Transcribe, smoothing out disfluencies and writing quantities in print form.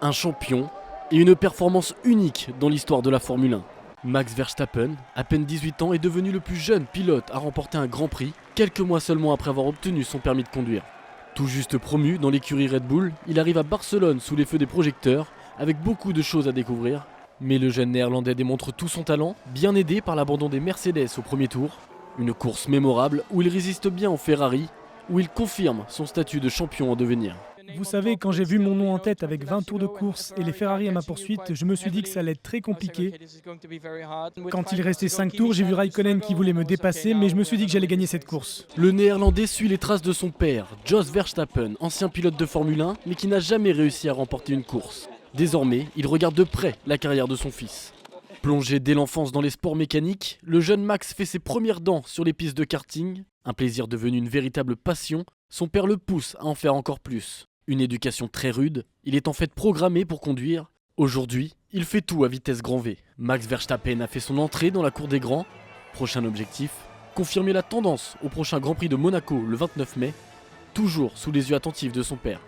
Un champion et une performance unique dans l'histoire de la Formule 1. Max Verstappen, à peine 18 ans, est devenu le plus jeune pilote à remporter un Grand Prix, quelques mois seulement après avoir obtenu son permis de conduire. Tout juste promu dans l'écurie Red Bull, il arrive à Barcelone sous les feux des projecteurs, avec beaucoup de choses à découvrir. Mais le jeune néerlandais démontre tout son talent, bien aidé par l'abandon des Mercedes au premier tour. Une course mémorable où il résiste bien au Ferrari, où il confirme son statut de champion en devenir. Vous savez, quand j'ai vu mon nom en tête avec 20 tours de course et les Ferrari à ma poursuite, je me suis dit que ça allait être très compliqué. Quand il restait 5 tours, j'ai vu Raikkonen qui voulait me dépasser, mais je me suis dit que j'allais gagner cette course. Le néerlandais suit les traces de son père, Jos Verstappen, ancien pilote de Formule 1, mais qui n'a jamais réussi à remporter une course. Désormais, il regarde de près la carrière de son fils. Plongé dès l'enfance dans les sports mécaniques, le jeune Max fait ses premières dents sur les pistes de karting. Un plaisir devenu une véritable passion, son père le pousse à en faire encore plus. Une éducation très rude, il est en fait programmé pour conduire. Aujourd'hui, il fait tout à vitesse grand V. Max Verstappen a fait son entrée dans la cour des grands. Prochain objectif, confirmer la tendance au prochain Grand Prix de Monaco le 29 mai, toujours sous les yeux attentifs de son père.